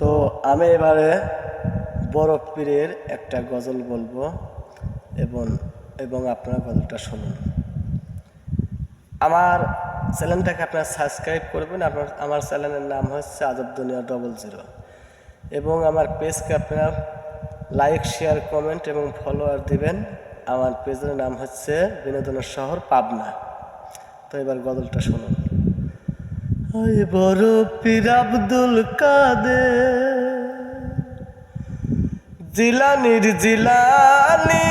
তো আমি এবারে বড় পীরের একটা গজল বলবো এবং আপনারা গজলটা শুনুন। আমার চ্যানেলটাকে আপনারা সাবস্ক্রাইব করবেন। আমার চ্যানেলের নাম হচ্ছে আজব দুনিয়া 00 এবং আমার পেজকে আপনারা লাইক, শেয়ার, কমেন্ট এবং ফলোয়ার দিবেন। আমার পেজের নাম হচ্ছে বিনোদনের শহর পাবনা। তো এবার গজলটা শুনুন। ওই বড় পীর আব্দুল কাদের জিলানির জিলানি,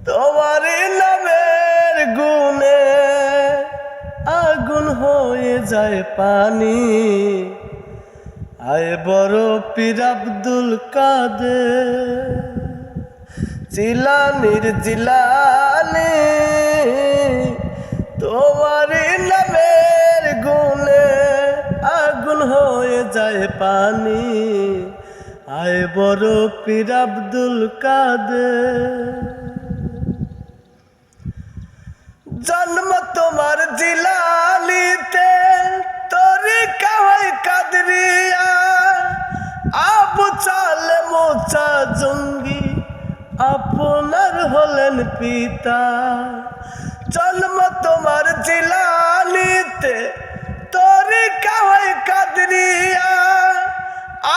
তোমার নামের গুণে আগুন হয়ে যায় পানি। আয় বড় পীর আব্দুল কাদের জিলানির জিলানি, তোমার নামের গুণে আগুন হয়ে যায় পানি। আয় বড় পীর আব্দুল কাদের, জন্ম তোমার জিলানিতে, তরিকা হয় কাদরিয়া, আবু চালে মোচা জঙ্গি আপনার হলেন পিতা। জন্ম তোমার জিলানিতে, তরিকা হয় কাদরিয়া,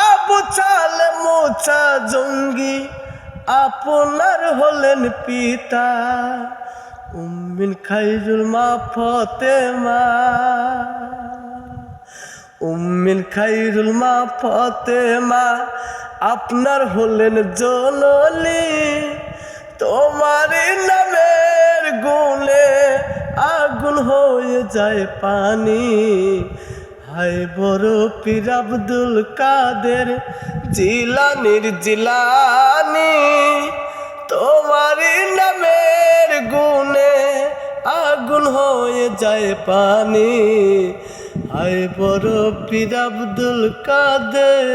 আবু চালে মোচা জঙ্গি আপনার হলেন পিতা। উম্মিন খাইরুল মা ফতেমা, উম্মিন খাইরুল মা ফতেমা আপনার হলেন জননী। তোমার নামের গুণে আগুন হয়ে যায় পানি। হায় বড় পীর আব্দুল কাদের জিলানির জিলানি, তোমার নামের গুণে আগুন হয়ে যায় পানি। হায় বড় পীর আব্দুল কাদের,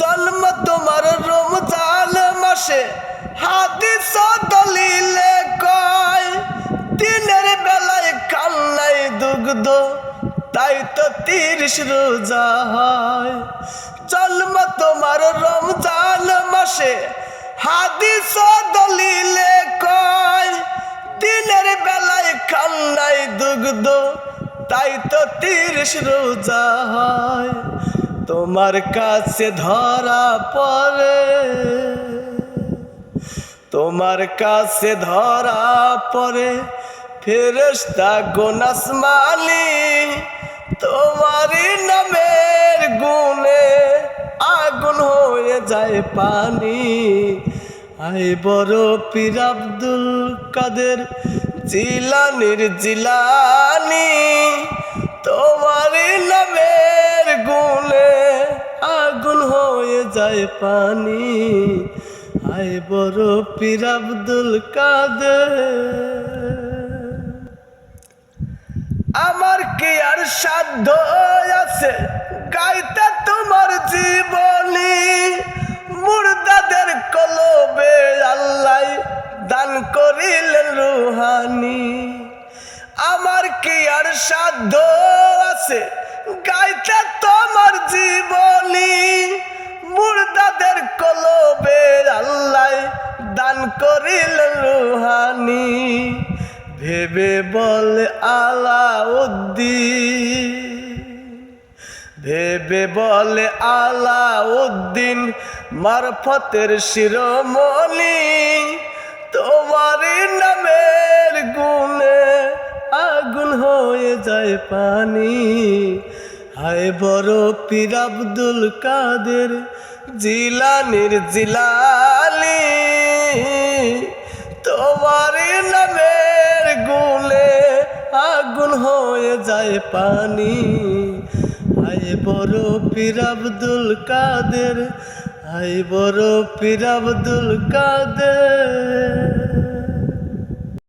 জন্ম তোমার রমজান মাসে, হাদিস দলিলে কয়, দিনের বেলায় কান্নাই দুগ্ধ, তাই তো 30 রোজা হয়। জন্ম তোমার রমজান মাসে, হাদিস দলিলে কয়, দিনের বেলায় কান্নাই দুগ্ধ, তাই তো 30 রোজা হয়। তোমার কাছে ধরা পড়ে, তোমার কাছে ধরা পড়ে ফেরেশতা গণ আসমানি। তোমার নামের গুণে আগুন হয়ে যায় পানি। আয় বড় পীর আব্দুল কাদের জিলানির জিলানি, তোমার নামের গুণে আগুন হয়ে যায় পানি। আয় বড় পীর আব্দুল কাদের, আমার কি আর সাধ্য আছে গাইতে তোমার জীবনী, মুর্দাদের কলবে আল্লাহ দান করিলেন রুহানি। আমার কি আর সাধ্য আছে গাইতে তোমার জীবনী, মুর্দাদের কলবে আল্লাহ দান করিলেন রুহানি। ভেবে বলে আলাউদ্দিন, ভেবে বলে আলাউদ্দিন মারফতের শিরোমণি, তোমার নামের গুণে আগুন হয়ে যায় পানি। হায় বড় পীর আব্দুল কাদের জিলানির জিলানি, তোমার নামের গুণে আগুন হয়ে যায় পানি। হায় বড় পীর আব্দুল কাদের, হায় বড় পীর আব্দুল কাদের।